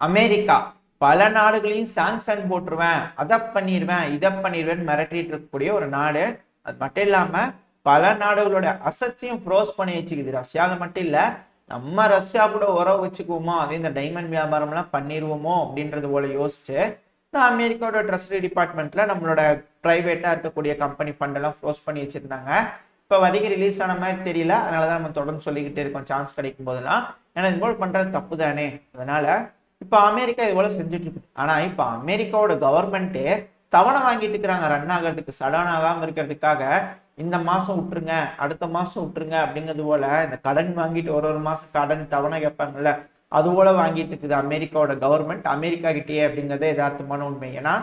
America பல நாடுகளையும் sanction போட்டுருவேன், அதை பண்ணிடுவேன், இதை பண்ணிடுவேன் மிரட்டிட்டு இருக்கக்கூடிய ஒரு நாடு. அது மட்டும் இல்லாம பல நாடுகளோட அசட்ஸையும் ஃப்ரோஸ் பண்ணி வச்சுக்குது. ரஷ்யா அது மட்டும் இல்ல, நம்ம ரஷ்யா கூட உறவு வச்சுக்குவோமோ, அதே இந்த டைமண்ட் வியாபாரம் எல்லாம் பண்ணிடுவோமோ அப்படின்றது போல யோசிச்சு இந்த அமெரிக்காவோட ட்ரெஸரி டிபார்ட்மெண்ட்ல நம்மளோட பிரைவேட்டா இருக்கக்கூடிய கம்பெனி ஃபண்ட் எல்லாம் ஃப்ரோஸ் பண்ணி வச்சிருந்தாங்க. இப்போ வரைக்கும் ரிலீஸ் ஆன மாதிரி தெரியல, அதனாலதான் நம்ம தொடர்ந்து சொல்லிக்கிட்டே இருக்கோம் சான்ஸ் கிடைக்கும் போதெல்லாம். ஏன்னா இது போல பண்றது தப்பு தானே. அதனால இப்ப அமெரிக்கா இது போல செஞ்சுட்டு இருக்கு. ஆனா இப்ப அமெரிக்காவோட கவர்மெண்ட்டே தவணை வாங்கிட்டு இருக்கிறாங்க ரன் ஆகிறதுக்கு, சடன் ஆகாம இருக்கிறதுக்காக. இந்த மாசம் விட்டுருங்க, அடுத்த மாசம் விட்டுருங்க அப்படிங்கிறது போல இந்த கடன் வாங்கிட்டு ஒரு மாசம் கடன் தவணை கேட்பாங்கல்ல, அது போல வாங்கிட்டு இருக்குது அமெரிக்காவோட கவர்மெண்ட் அமெரிக்கா கிட்டேயே அப்படிங்கிறத யதார்த்தமான உண்மை. ஏன்னா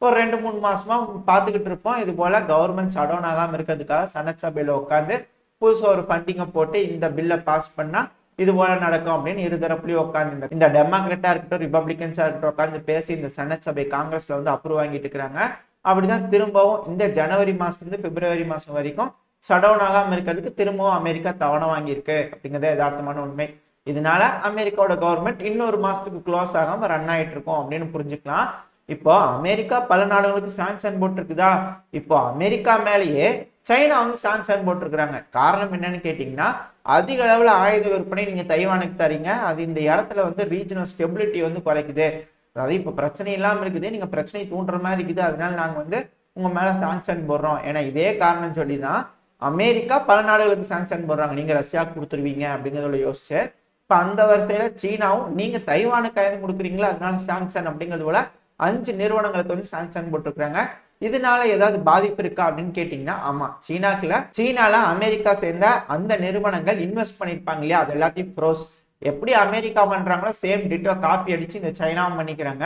ஒரு 2-3 மாசமா பார்த்துக்கிட்டு இருப்போம் இது போல கவர்மெண்ட் சடவுன் ஆகாம இருக்கிறதுக்காக செனட் சபையில உட்காந்து புதுசா ஒரு ஃபண்டிங்கை போட்டு இந்த பில்லை பாஸ் பண்ணா இது போல நடக்கும் அப்படின்னு இருதரப்புலயும் உட்காந்து இந்த டெமோக்ராட்டா இருக்கட்டும் ரிபப்ளிகன்ஸா இருக்கட்டும் உட்காந்து பேசி இந்த செனட் சபை காங்கிரஸ்ல வந்து அப்ரூவ் வாங்கிட்டு இருக்கிறாங்க. அப்படிதான் திரும்பவும் இந்த ஜனவரி மாசத்துல பிப்ரவரி மாசம் வரைக்கும் சடவுன் ஆகாம இருக்கிறதுக்கு திரும்பவும் அமெரிக்கா தவணை வாங்கியிருக்கு அப்படிங்கிறத யதார்த்தமான உண்மை. இதனால அமெரிக்காவோட கவர்மெண்ட் இன்னொரு மாசத்துக்கு க்ளோஸ் ஆகாம ரன் ஆயிட்டு இருக்கும் அப்படின்னு புரிஞ்சுக்கலாம். இப்போ அமெரிக்கா பல நாடுகளுக்கு சாங்ஷன் போட்டிருக்குதா, இப்போ அமெரிக்கா மேலேயே சைனா வந்து சாங்ஷன் போட்டிருக்கிறாங்க. காரணம் என்னன்னு கேட்டீங்கன்னா, அதிக அளவுல ஆயுத விற்பனை நீங்க தைவானுக்கு தரீங்க, அது இந்த இடத்துல வந்து ரீஜனல் ஸ்டெபிலிட்டி வந்து குறைக்குது. அதாவது இப்ப பிரச்சனை இல்லாம இருக்குது, நீங்க பிரச்சனை தூண்டுற மாதிரி இருக்குது, அதனால நாங்க வந்து உங்க மேல சாங்ஷன் போடுறோம். ஏன்னா இதே காரணம் சொல்லிதான் அமெரிக்கா பல நாடுகளுக்கு சாங்ஷன் போடுறாங்க, நீங்க ரஷ்யாவுக்கு கொடுத்துருவீங்க அப்படிங்கிறத யோசிச்சு. இப்ப அந்த வரிசையில சீனாவும் நீங்க தைவானுக்கு ஆயுதம் கொடுக்குறீங்களா அதனால சாங்ஷன் அப்படிங்கிறது போல 5 நிறுவனங்களுக்கு வந்து சாங்ஷன் போட்டிருக்காங்க. இதனால ஏதாவது பாதிப்பு இருக்கா அப்படின்னு கேட்டீங்கன்னா ஆமா, சீனால அமெரிக்கா சேர்ந்த அந்த நிறுவனங்கள் இன்வெஸ்ட் பண்ணிருப்பாங்க இல்லையா, அது எல்லாத்தையும் ஃப்ரோஸ். எப்படி அமெரிக்கா பண்றாங்களோ சேம் டிட்டோ காப்பி அடிச்சு இந்த சைனாவும் பண்ணிக்கிறாங்க.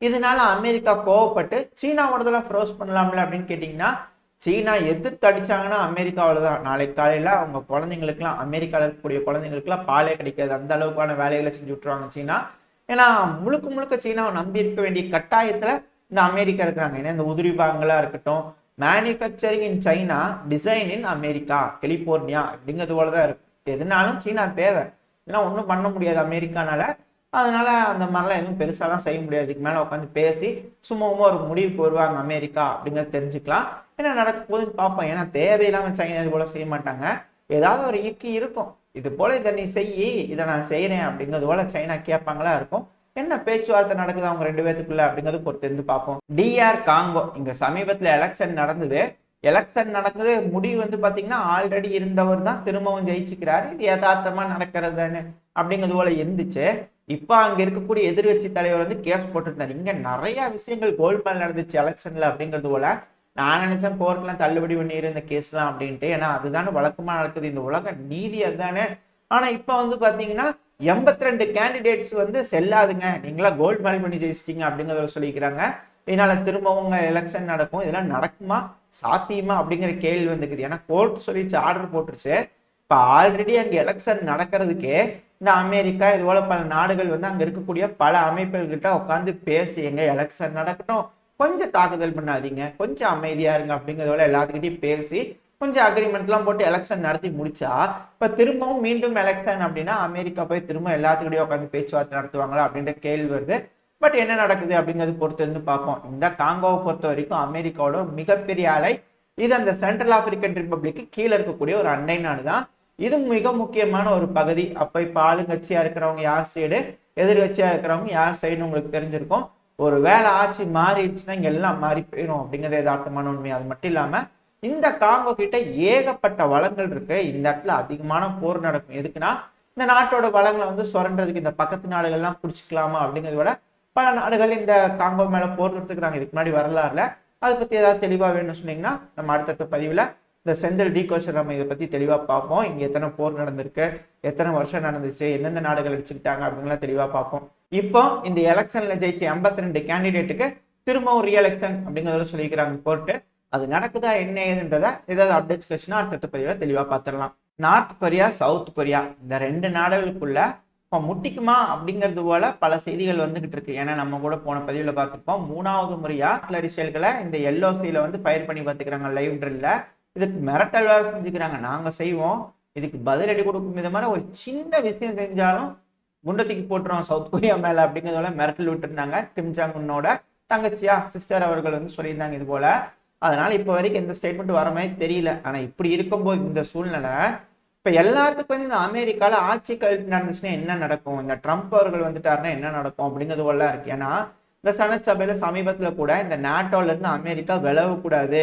இதனால அமெரிக்கா கோவப்பட்டு சீனாவோடதெல்லாம் ஃப்ரோஸ் பண்ணலாம்ல அப்படின்னு கேட்டீங்கன்னா, சீனா எதிர்த்து அடிச்சாங்கன்னா அமெரிக்காவோட தான் நாளைக்கு காலையில அவங்க குழந்தைங்களுக்குலாம், அமெரிக்காவில் இருக்கக்கூடிய குழந்தைங்களுக்குலாம் பாலே கிடைக்காது, அந்த அளவுக்கான வேலைகளை செஞ்சு விட்டுருவாங்க சீனா. ஏன்னா முழுக்க முழுக்க சீனாவை நம்பி இருக்க வேண்டிய கட்டாயத்துல இந்த அமெரிக்கா இருக்கிறாங்க. ஏன்னா இந்த உதிரி பாகங்களா இருக்கட்டும், manufacturing in China, design in America, California அப்படிங்கிறது போலதான் இருக்கு. எதுனாலும் சீனா தேவை, ஏன்னா ஒன்றும் பண்ண முடியாது அமெரிக்கானால. அதனால அந்த மாதிரிலாம் எதுவும் பெருசாலாம் செய்ய முடியாது. இதுக்கு மேல உட்காந்து பேசி சும்மாவும் ஒரு முடிவுக்கு வருவாங்க அமெரிக்கா அப்படிங்கிறது தெரிஞ்சுக்கலாம். என்ன நடக்க போகுதுன்னு பார்ப்போம். ஏன்னா தேவையில்லாம சைனா இது போல செய்ய மாட்டாங்க, ஏதாவது ஒரு இக்கி இருக்கும். இது போல இதை நீ செய்யி, இதை நான் செய்யறேன் அப்படிங்கிறது போல சைனா கேட்பாங்களா இருக்கும். என்ன பேச்சுவார்த்தை நடக்குது அவங்க 2 பேத்துக்குள்ள அப்படிங்கிறது பொறுத்து இருந்து பார்ப்போம். DR காங்கோ இங்க சமீபத்துல எலெக்ஷன் நடந்தது. எலெக்ஷன் நடக்குது, முடிவு வந்து பாத்தீங்கன்னா ஆல்ரெடி இருந்தவர் தான் திரும்பவும் ஜெயிச்சுக்கிறாரு. இது யதார்த்தமா நடக்கிறது தானே அப்படிங்கிறது போல இருந்துச்சு. இப்ப அங்க இருக்கக்கூடிய எதிர்கட்சி தலைவர் வந்து கேஸ் போட்டிருந்தாரு. இங்க நிறைய விஷயங்கள் கோல்மால் நடந்துச்சு எலெக்ஷன்ல அப்படிங்கிறது போல. நான் நினைச்சேன் கோர்ட்லாம் தள்ளுபடி பண்ணிரு இந்த கேஸ்லாம் அப்படின்ட்டு. ஏன்னா அதுதானே வழக்கமா நடக்குது, இந்த உலக நீதி அதுதானே. ஆனா இப்ப வந்து பாத்தீங்கன்னா 82 கேண்டிடேட்ஸ் வந்து செல்லாதுங்க, நீங்களா கோல்மால் பண்ணி ஜெயிச்சிட்டீங்க அப்படிங்கிறத சொல்லிக்கிறாங்க. இதனால திரும்பவும் எலெக்ஷன் நடக்கும். இதெல்லாம் நடக்குமா, சாத்தியமா அப்படிங்கிற கேள்வி வந்துக்குது. ஏன்னா கோர்ட் சொல்லிச்சு, ஆர்டர் போட்டுருச்சு. இப்ப ஆல்ரெடி அங்க எலெக்ஷன் நடக்கிறதுக்கே இந்த அமெரிக்கா இது போல பல நாடுகள் வந்து அங்க இருக்கக்கூடிய பல அமைப்புகள் கிட்ட உட்காந்து பேசி, எங்க எலெக்ஷன் நடக்கட்டும், கொஞ்சம் தாக்குதல் பண்ணாதீங்க, கொஞ்சம் அமைதியா இருங்க அப்படிங்கிறதோட எல்லாத்துக்கிட்டையும் பேசி கொஞ்சம் அக்ரிமெண்ட் எல்லாம் போட்டு எலெக்ஷன் நடத்தி முடிச்சா, இப்ப திரும்பவும் மீண்டும் எலெக்ஷன் அப்படின்னா அமெரிக்கா போய் திரும்ப எல்லாத்துக்கிட்டையும் உட்காந்து பேச்சுவார்த்தை நடத்துவாங்களா அப்படின்ற கேள்வி வருது. பட் என்ன நடக்குது அப்படிங்கிறது பொறுத்து இருந்து பார்ப்போம். இந்த காங்கோவை பொறுத்த வரைக்கும் அமெரிக்காவோட மிகப்பெரிய அலை இது அந்த சென்ட்ரல் ஆப்பிரிக்கன் ரிப்பப்ளிக்கு கீழே இருக்கக்கூடிய ஒரு அண்டை நாடு தான். இது மிக முக்கியமான ஒரு பகுதி. அப்ப இப்ப ஆளுங்கட்சியா இருக்கிறவங்க யார் சைடு, எதிர்கட்சியா இருக்கிறவங்க யார் சைடுன்னு உங்களுக்கு தெரிஞ்சிருக்கும். ஒரு வேலை ஆட்சி மாறிடுச்சுன்னா இங்க எல்லாம் மாறி போயிடும் அப்படிங்கிறது யதார்த்தமான உண்மை. அது மட்டும் இல்லாம இந்த காங்கோ கிட்ட ஏகப்பட்ட வளங்கள் இருக்கு. இந்த இடத்துல அதிகமான போர் நடக்கும். எதுக்குன்னா இந்த நாட்டோட வளங்களை வந்து சுரண்டதுக்கு இந்த பக்கத்து நாடுகள் எல்லாம் பிடிச்சிக்கலாமா அப்படிங்கிறத விட பல நாடுகள் இந்த காங்கோ மேல போர் எடுத்துக்கிறாங்க இதுக்கு முன்னாடி வரலாறுல. அதை பத்தி ஏதாவது தெளிவா வேணும்னு சொன்னீங்கன்னா நம்ம அடுத்த பதிவுல இந்த செந்தில் டீகோஷன் நம்ம இதை பத்தி தெளிவா பார்ப்போம். இங்க எத்தனை போர் நடந்திருக்கு, எத்தனை வருஷம் நடந்துச்சு, எந்தெந்த நாடுகள் அடிச்சுக்கிட்டாங்க அப்படின்லாம் தெளிவா பார்ப்போம். இப்போ இந்த எலெக்ஷன்ல ஜெயிச்ச 82 கேண்டிடேட்டுக்கு திரும்ப ஒரு ரீஎலெக்ஷன் அப்படிங்கிறத சொல்லிக்கிறாங்க கோர்ட்டு. அது நடக்குதா என்ன ஏதுன்றத ஏதாவது அப்டேட்ஸ் கிடைச்சுன்னா அடுத்த பதிவுல தெளிவா பார்த்துடலாம். நார்த் கொரியா, சவுத் கொரியா இந்த 2 நாடுகளுக்குள்ள இப்போ முட்டிக்குமா அப்படிங்கிறது போல பல செய்திகள் வந்துகிட்டு இருக்கு. ஏன்னா நம்ம கூட போன பதிவுல பார்த்துருப்போம், 3வது முறையா ஆர்டிலரிஷியல்களை இந்த LOCல வந்து ஃபயர் பண்ணி பார்த்துக்கிறாங்க லைவ் ட்ரில்ல. இதுக்கு மிரட்டல் வேலை செஞ்சுக்கிறாங்க, நாங்க செய்வோம், இதுக்கு பதிலடி கொடுக்கும் விதமான ஒரு சின்ன விஷயம் செஞ்சாலும் குண்டை தூக்கி போட்டுரும் சவுத் கொரியா மேல அப்படிங்கிறதோட மிரட்டல் விட்டு இருந்தாங்க கிம் ஜாங் உன்னோட தங்கச்சியா சிஸ்டர் அவர்கள் வந்து சொல்லியிருந்தாங்க இது போல. அதனால இப்ப வரைக்கும் எந்த ஸ்டேட்மெண்ட் வர மாதிரி தெரியல. ஆனா இப்படி இருக்கும்போது இந்த சூழ்நிலை இப்ப எல்லாத்துக்கும் வந்து இந்த அமெரிக்கால ஆட்சி கல்வி நடந்துச்சுன்னா என்ன நடக்கும், இந்த ட்ரம்ப் அவர்கள் வந்துட்டாருன்னா என்ன நடக்கும் அப்படிங்கிறது போல இருக்கு. ஏன்னா இந்த செனட் சபையில சமீபத்துல கூட இந்த நாட்டோல இருந்து அமெரிக்கா விலக கூடாது,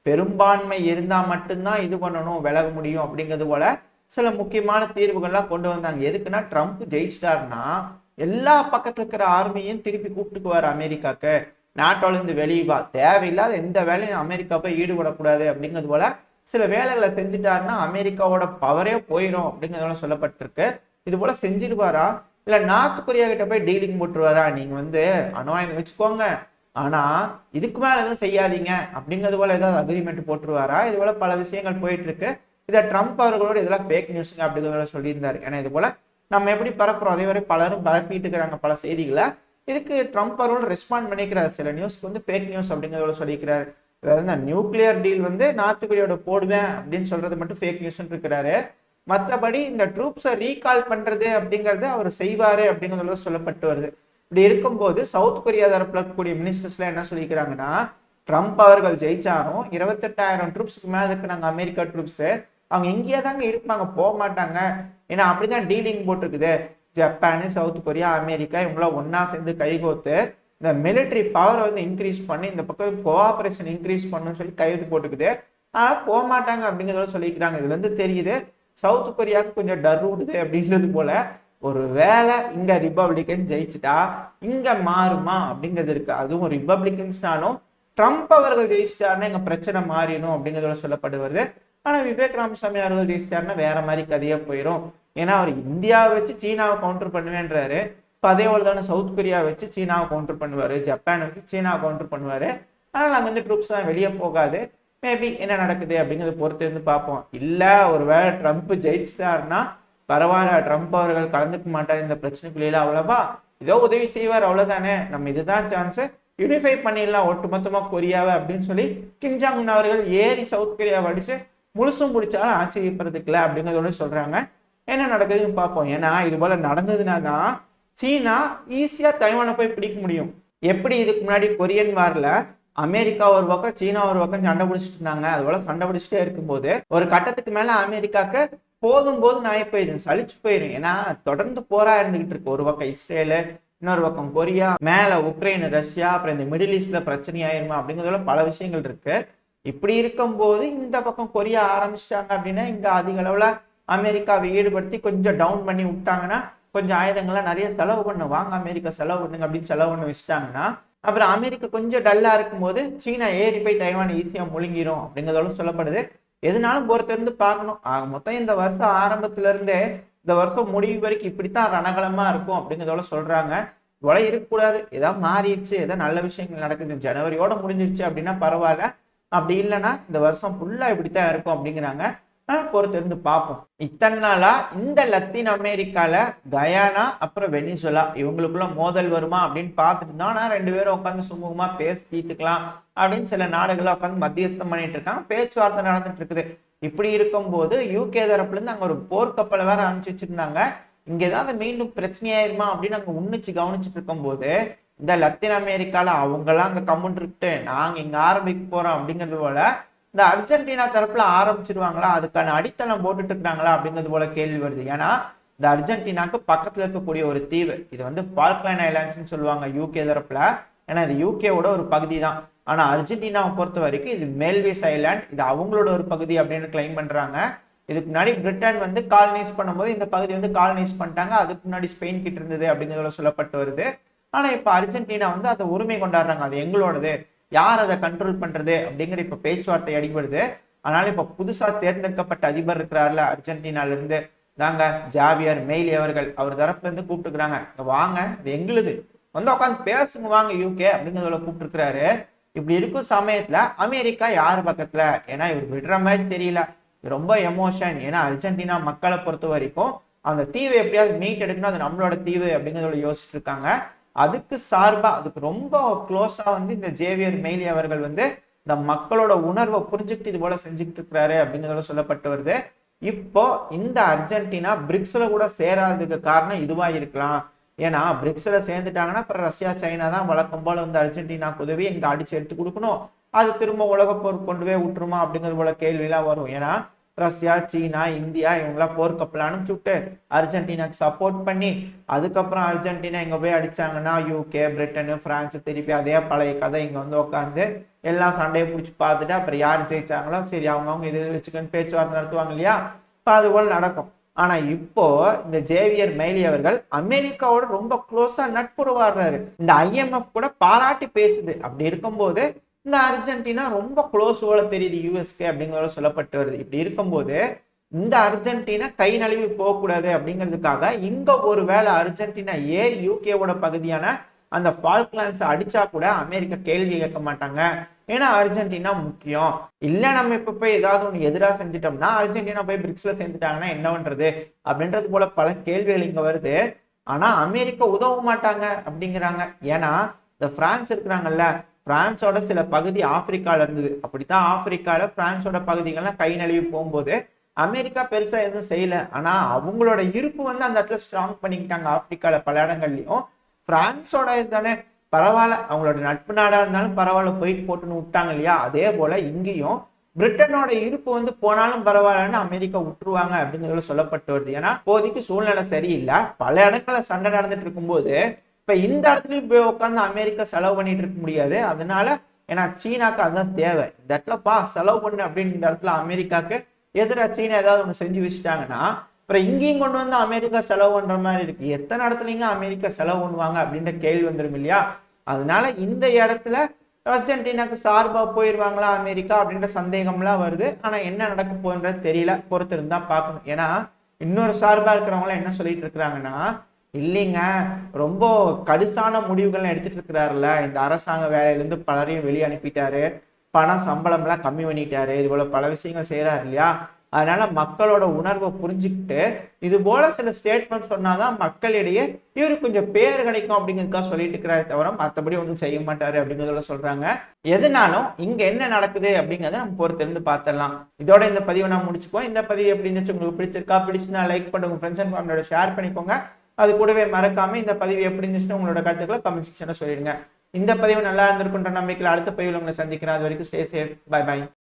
பெரும்பான்மை இருந்தா மட்டும்தான் இது பண்ணணும் விலக முடியும் அப்படிங்கிறது போல சில முக்கியமான தீர்வுகள்லாம் கொண்டு வந்தாங்க. எதுக்குன்னா ட்ரம்ப் ஜெயிச்சிட்டாருன்னா எல்லா பக்கத்துல இருக்கிற ஆர்மியும் திருப்பி கூப்பிட்டுக்குவாரு அமெரிக்காக்கு, நாட்டோல இருந்து வெளியே வா, தேவையில்லாத எந்த வேலையும் அமெரிக்கா போய் ஈடுபடக்கூடாது அப்படிங்கிறது போல சில வேலைகளை செஞ்சுட்டாருன்னா அமெரிக்காவோட பவரே போயிடும் அப்படிங்கிறதோட சொல்லப்பட்டிருக்கு. இது போல செஞ்சிருவாரா இல்ல நார்த் கொரியா கிட்ட போய் டீலிங் போட்டுருவாரா, நீங்க வந்து அணு ஆயுதம் வச்சுக்கோங்க ஆனா இதுக்கு மேல எதுவும் செய்யாதீங்க அப்படிங்கிறது போல ஏதாவது அக்ரிமெண்ட் போட்டுருவாரா, இது போல பல விஷயங்கள் போயிட்டு இருக்கு. இதை ட்ரம்ப் அவர்களோட இதெல்லாம் ஃபேக் நியூஸுங்க அப்படிங்கிறத சொல்லியிருந்தாரு. ஏன்னா இது போல நம்ம எப்படி பரப்புறோம் அதே வரை பலரும் பரப்பிட்டு இருக்கிறாங்க பல செய்திகளை. இதுக்கு ட்ரம்ப் அவரோட ரெஸ்பாண்ட் பண்ணிக்கிறார், சில நியூஸ்க்கு வந்து ஃபேக் நியூஸ் அப்படிங்கிறத சொல்லிக்கிறாரு. அதாவது இந்த நியூக்ளியர் டீல் வந்து நார்த் கொரியாவோட போடுவேன் அப்படின்னு சொல்றது மட்டும் ஃபேக் நியூஸ் இருக்கிறாரு. மற்றபடி இந்த ட்ரூப்ஸை ரீகால் பண்றது அப்படிங்கறது அவர் செய்வாரு அப்படிங்கிறத சொல்லப்பட்டு வருது. இப்படி இருக்கும்போது சவுத் கொரியா தரப்புல இருக்கக்கூடிய மினிஸ்டர்ஸ்ல என்ன சொல்லிக்கிறாங்கன்னா, ட்ரம்ப் அவர்கள் ஜெயிச்சாரும் 28,000 ட்ரூப்ஸ்க்கு மேல இருக்கிறாங்க அமெரிக்கா ட்ரூப்ஸ், அவங்க இங்கேயே தாங்க இருப்பாங்க, போக மாட்டாங்க. ஏன்னா அப்படிதான் டீலிங் போட்டிருக்குது. ஜப்பானு சவுத் கொரியா அமெரிக்கா இவங்களாம் ஒன்னா சேர்ந்து கைகோத்து இந்த மிலிட்டரி பவரை வந்து இன்க்ரீஸ் பண்ணி இந்த பக்கம் கோஆபரேஷன் இன்க்ரீஸ் பண்ணணும்னு சொல்லி கையெழுத்து போட்டுக்குது. ஆனா போக மாட்டாங்க அப்படிங்கிறத சொல்லிக்கிறாங்க. இதுல இருந்து தெரியுது சவுத் கொரியாவுக்கு கொஞ்சம் டர் விடுது அப்படின்றது போல. ஒரு வேளை இங்க ரிப்பப்ளிகன் ஜெயிச்சுட்டா இங்க மாறுமா அப்படிங்கிறது இருக்கு. அதுவும் ரிப்பப்ளிகன்ஸ்னாலும் ட்ரம்ப் அவர்கள் ஜெயிச்சிட்டாருன்னா எங்க பிரச்சனை மாறிடும் அப்படிங்கிறத சொல்லப்பட்டு வருது. ஆனா விவேக் ராமசாமி அவர்கள் ஜெயிச்சிட்டாருன்னா வேற மாதிரி கதையா போயிடும். ஏன்னா அவர் இந்தியாவை வச்சு சீனாவை கவுண்டர் பண்ணுவேன்றாரு. இப்போ அதே போல தானே சவுத் கொரியா வச்சு சீனாவை கவுண்டர் பண்ணுவாரு, ஜப்பான் வச்சு சீனாவை கவுண்டர் பண்ணுவாரு. ஆனால் அங்க வந்து ட்ரூப்ஸ் தான் வெளியே போகாது. மேபி என்ன நடக்குது அப்படிங்கிறத பொறுத்து இருந்து பார்ப்போம். இல்ல ஒரு வேளை ட்ரம்ப் ஜெயிச்சிட்டாருன்னா பரவாயில்ல, ட்ரம்ப் அவர்கள் கலந்துக்க மாட்டார் இந்த பிரச்சனைக்குள்ள, அவ்வளவா ஏதோ உதவி செய்வார் அவ்வளவுதானே, நம்ம இதுதான் சான்ஸ், யூனிஃபை பண்ணிடலாம் ஒட்டுமொத்தமா கொரியாவை அப்படின்னு சொல்லி கிம் ஜாங் உன் அவர்கள் ஏறி சவுத் கொரியாவை அடிச்சு முழுசும் பிடிச்சாலும் ஆச்சரியப்படுறதுக்கு இல்லை அப்படிங்கிறதோட சொல்றாங்க. என்ன நடக்குதுன்னு பார்ப்போம். ஏன்னா இது போல நடந்ததுன்னா தான் சீனா ஈஸியா தைவானை போய் பிடிக்க முடியும். எப்படி இதுக்கு முன்னாடி கொரியன் வார்ல அமெரிக்கா ஒரு பக்கம் சீனா ஒரு பக்கம் சண்டை பிடிச்சிட்டு இருந்தாங்க. அது போல சண்டை பிடிச்சிட்டே இருக்கும்போது ஒரு கட்டத்துக்கு மேல அமெரிக்காக்கு போதும் போது நாய் போயிடும், சலிச்சு போயிடும். ஏன்னா தொடர்ந்து போரா இருந்துகிட்டு இருக்கு. ஒரு பக்கம் இஸ்ரேலு, இன்னொரு பக்கம் கொரியா, மேல உக்ரைன் ரஷ்யா, அப்புறம் இந்த மிடில் ஈஸ்ட்ல பிரச்சனை ஆயிருமா அப்படிங்கிறதுல பல விஷயங்கள் இருக்கு. இப்படி இருக்கும்போது இந்த பக்கம் கொரியா ஆரம்பிச்சிட்டாங்க அப்படின்னா இங்க அதிக அளவுல அமெரிக்காவை ஈடுபடுத்தி கொஞ்சம் டவுன் பண்ணி விட்டாங்கன்னா கொஞ்சம் ஆயுதங்கள்லாம் நிறைய செலவு பண்ணுவாங்க, அமெரிக்கா செலவு பண்ணுங்க அப்படின்னு செலவு பண்ண வச்சுட்டாங்கன்னா அப்புறம் அமெரிக்கா கொஞ்சம் டல்லா இருக்கும் போது சீனா ஏறி போய் தைவான் ஈஸியா முழுங்கிரும் அப்படிங்கிறதோட சொல்லப்படுது. எதுனாலும் பொறுத்திருந்து பார்க்கணும். ஆக மொத்தம் இந்த வருஷம் ஆரம்பத்துல இருந்தே இந்த வருஷம் முடிவு வரைக்கும் இப்படித்தான் ரணகலமா இருக்கும் அப்படிங்கிறதோட சொல்றாங்க. இவ்வளவு இருக்கக்கூடாது, ஏதாவது மாறிடுச்சு, ஏதாவது நல்ல விஷயங்கள் நடக்குது, ஜனவரியோட முடிஞ்சிருச்சு அப்படின்னா பரவாயில்ல, அப்படி இல்லைன்னா இந்த வருஷம் ஃபுல்லா இப்படித்தான் இருக்கும் அப்படிங்கிறாங்க. பொறுத்திருந்து பார்ப்போம். இத்தனை நாளா இந்த லத்தீன் அமெரிக்கால கயானா அப்புறம் வெனிசுலா இவங்களுக்குள்ள மோதல் வருமா அப்படின்னு பார்த்துட்டு தான் நான் 2 பேரும் உட்காந்து சுமூகமா பேசிட்டுக்கலாம் அப்படின்னு சில நாடுகளை உட்காந்து மத்தியஸ்தம் பண்ணிட்டு இருக்காங்க, பேச்சுவார்த்தை நடந்துட்டு இருக்குது. இப்படி இருக்கும்போது யூகே தரப்புல இருந்து அங்க ஒரு போர்க்கப்பலை வேற அனுப்பிச்சு வச்சிருந்தாங்க. இங்க ஏதாவது மீண்டும் பிரச்சனையாயிருமா அப்படின்னு அங்க உன்னிச்சு கவனிச்சுட்டு இருக்கும் போது இந்த லத்தீன் அமெரிக்கால அவங்கெல்லாம் அங்க கம்முன்னு இருக்கு, நாங்க இங்க ஆரம்பிக்க போறோம் அப்படிங்கிறது போல இந்த அர்ஜென்டினா தரப்புல ஆரம்பிச்சிருவாங்களா, அதுக்கான அடித்தளம் போட்டுட்டு இருக்காங்களா அப்படிங்கிறது போல கேள்வி வருது. ஏன்னா இந்த அர்ஜென்டினாக்கு பக்கத்துல இருக்கக்கூடிய ஒரு தீவு, இது வந்து ஃபால்க்லேண்ட் ஐலாண்ட்ஸ்ன்னு சொல்லுவாங்க யூகே தரப்புல. ஏன்னா இது யூகேவோட ஒரு பகுதி தான். ஆனா அர்ஜென்டினாவை பொறுத்த வரைக்கும் இது மேல்வேஸ் ஐலாண்ட், இது அவங்களோட ஒரு பகுதி அப்படின்னு கிளைம் பண்றாங்க. இதுக்கு முன்னாடி பிரிட்டன் வந்து காலனைஸ் பண்ணும்போது இந்த பகுதி வந்து காலனைஸ் பண்ணிட்டாங்க, அதுக்கு முன்னாடி ஸ்பெயின் கிட்ட இருந்தது அப்படிங்கிறத சொல்லப்பட்டு வருது. ஆனா இப்ப அர்ஜென்டினா வந்து அதை உரிமை கொண்டாடுறாங்க, அது எங்களோடது, யார் அதை கண்ட்ரோல் பண்றது அப்படிங்கிற இப்ப பேச்சுவார்த்தை அடிபடுது. அதனால இப்ப புதுசா தேர்ந்தெடுக்கப்பட்ட அதிபர் இருக்கிறாருல அர்ஜென்டினால இருந்து தாங்க ஜாவியர் மெய்லி அவர்கள், அவர் தரப்புல இருந்து கூப்பிட்டுக்கிறாங்க, வாங்க இது எங்களுது, வந்து உட்காந்து பேசுங்க வாங்க யூகே அப்படிங்கிறத கூப்பிட்டு இருக்கிறாரு. இப்படி இருக்கும் சமயத்துல அமெரிக்கா யார் பக்கத்துல, ஏன்னா இவர் விடுற மாதிரி தெரியல, ரொம்ப எமோஷன். ஏன்னா அர்ஜென்டினா மக்களை பொறுத்த வரைக்கும் அந்த தீவை எப்படியாவது மீட் எடுக்கணும், அது நம்மளோட தீவு அப்படிங்கிறத யோசிச்சுட்டு இருக்காங்க. அதுக்கு சார்பா அதுக்கு ரொம்ப க்ளோஸா வந்து இந்த ஜேவியர் மெய்லி அவர்கள் வந்து இந்த மக்களோட உணர்வை புரிஞ்சுக்கிட்டு இது போல செஞ்சுக்கிட்டு இருக்கிறாரு அப்படிங்கிறத சொல்லப்பட்டு வருது. இப்போ இந்த அர்ஜென்டினா பிரிக்ஸ்ல கூட சேராததுக்கு காரணம் இதுவா இருக்கலாம். ஏன்னா பிரிக்ஸ்ல சேர்ந்துட்டாங்கன்னா அப்புறம் ரஷ்யா சைனா தான் வழக்கம் போல வந்து அர்ஜென்டினாக்கு உதவி இங்க அடிச்சு எடுத்து கொடுக்கணும். அது திரும்ப உலகப்போர் கொண்டு போய் விட்டுருமா அப்படிங்கிறது போல கேள்வியெல்லாம் வரும். ஏன்னா ரஷ்யா சீனா இந்தியா இவங்கெல்லாம் போர்க்கப்பல் அனுப்பிச்சு விட்டு அர்ஜென்டினாக்கு சப்போர்ட் பண்ணி அதுக்கப்புறம் அர்ஜென்டினா இங்க போய் அடிச்சாங்கன்னா யூகே பிரிட்டனு பிரான்ஸ் திருப்பி அதே பழைய கதை இங்க வந்து உட்காந்து எல்லாம் சண்டையை பிடிச்சி பார்த்துட்டு அப்புறம் யார் ஜெயிச்சாங்களோ சரி அவங்கவுங்க இது வச்சுக்கன்னு பேச்சுவார்த்தை நடத்துவாங்க இல்லையா, இப்போ அது போல நடக்கும். ஆனா இப்போ இந்த ஜேவியர் மெய்லி அவர்கள் அமெரிக்காவோட ரொம்ப க்ளோஸா நட்புறவாடுறாரு. இந்த ஐஎம்எஃப் கூட பாராட்டி பேசுது. அப்படி இருக்கும்போது இந்த அர்ஜென்டினா ரொம்ப க்ளோஸ் போல தெரியுது யூஎஸ்கே அப்படிங்கிறத சொல்லப்பட்டு வருது. இப்படி இருக்கும்போது இந்த அர்ஜென்டினா கை நழுவி போகக்கூடாது அப்படிங்கிறதுக்காக இங்க ஒரு வேளை அர்ஜென்டினா யூகேவோட பகுதியான அந்த ஃபால்க்லாண்ட்ஸ் அடிச்சா கூட அமெரிக்கா கேள்வி கேட்க மாட்டாங்க. ஏன்னா அர்ஜென்டினா முக்கியம். இல்ல நம்ம இப்ப போய் ஏதாவது ஒண்ணு எதிராக செஞ்சுட்டோம்னா அர்ஜென்டினா போய் பிரிக்ஸ்ல சேர்ந்துட்டாங்கன்னா என்ன பண்றது அப்படின்றது போல பல கேள்விகள் இங்க வருது. ஆனா அமெரிக்கா உதவ மாட்டாங்க அப்படிங்கிறாங்க. ஏன்னா இந்த பிரான்ஸ் இருக்கிறாங்கல்ல, பிரான்ஸோட சில பகுதி ஆப்பிரிக்கால இருந்தது. அப்படித்தான் ஆப்பிரிக்கால பிரான்ஸோட பகுதிகள்லாம் கை நழுவி போகும்போது அமெரிக்கா பெருசா எதுவும் செய்யல. ஆனா அவங்களோட இருப்பு வந்து அந்த இடத்துல ஸ்ட்ராங் பண்ணிக்கிட்டாங்க. ஆப்பிரிக்கால பல இடங்கள்லயும் பிரான்ஸோட தானே பரவாயில்ல, அவங்களோட நட்பு நாடா இருந்தாலும் பரவாயில்ல போயிட்டு போட்டுன்னு விட்டாங்க இல்லையா. அதே போல இங்கேயும் பிரிட்டனோட இருப்பு வந்து போனாலும் பரவாயில்லன்னு அமெரிக்கா விட்டுருவாங்க அப்படிங்கிறது சொல்லப்பட்டு வருது. ஏன்னா இப்போதைக்கு சூழ்நிலை சரியில்லை. பல இடங்கள்ல சண்டை நடந்துட்டு இருக்கும்போது இப்ப இந்த இடத்துலயும் போய் உட்காந்து அமெரிக்கா செலவு பண்ணிட்டு இருக்க முடியாது. அதனால ஏன்னா சீனாக்கு அதுதான் தேவை. இந்த இடத்துல செலவு பண்ணு அப்படின்னு இந்த இடத்துல அமெரிக்காக்கு எதிராக சீனா ஏதாவது ஒண்ணு செஞ்சு வச்சுட்டாங்கன்னா அப்புறம் இங்கேயும் கொண்டு வந்து அமெரிக்கா செலவு பண்ற மாதிரி இருக்கு. எத்தனை இடத்துலங்க அமெரிக்கா செலவு பண்ணுவாங்க அப்படின்ற கேள்வி வந்துடும் இல்லையா. அதனால இந்த இடத்துல அர்ஜென்டினாக்கு சார்பா போயிருவாங்களா அமெரிக்கா அப்படின்ற சந்தேகம்லாம் வருது. ஆனா என்ன நடக்க போகுதுன்றது தெரியல, பொறுத்து இருந்தா பார்க்கணும். ஏன்னா இன்னொரு சார்பா இருக்கிறவங்க என்ன சொல்லிட்டு இருக்கிறாங்கன்னா, இல்லைங்க ரொம்ப கடுசான முடிவுகள் எடுத்துட்டு இருக்கிறாருல, இந்த அரசாங்க வேலையிலிருந்து பலரையும் வெளியே அனுப்பிட்டாரு, பணம் சம்பளம் எல்லாம் கம்மி பண்ணிட்டாரு, இது போல பல விஷயங்கள் செய்யறாரு இல்லையா. அதனால மக்களோட உணர்வை புரிஞ்சுக்கிட்டு இது போல சில ஸ்டேட்மெண்ட் சொன்னாதான் மக்களிடையே இவருக்கு கொஞ்சம் பேர் கிடைக்கும் அப்படிங்கிறதுக்காக சொல்லிட்டு இருக்கிறாரு தவிர மற்றபடி ஒன்றும் செய்ய மாட்டாரு அப்படிங்கிறத சொல்றாங்க. எதுனாலும் இங்க என்ன நடக்குது அப்படிங்கிறத நம்ம பொறுத்திருந்து பார்த்துடலாம். இதோட இந்த பதிவை நான் முடிச்சுக்குவோம். இந்த பதிவு எப்படி இருந்துச்சு, உங்களுக்கு பிடிச்சிருக்கா, பிடிச்சுன்னா லைக் பண்ணுங்க, ஃப்ரெண்ட்ஸ் அண்ட் ஃபேமிலியோட ஷேர் பண்ணிக்கோங்க. அது கூடவே மறக்காம இந்த பதிவு எப்படி இருந்துச்சுன்னு உங்களோட கருத்துக்களை கமெண்ட் செக்ஷன்ல சொல்லிடுங்க. இந்த பதிவு நல்லா இருந்திருக்குன்ற நம்பிக்கையில் அடுத்த பதிவில் உங்களை சந்திக்கிறேன். அது வரைக்கும் ஸ்டே சேஃப். By by.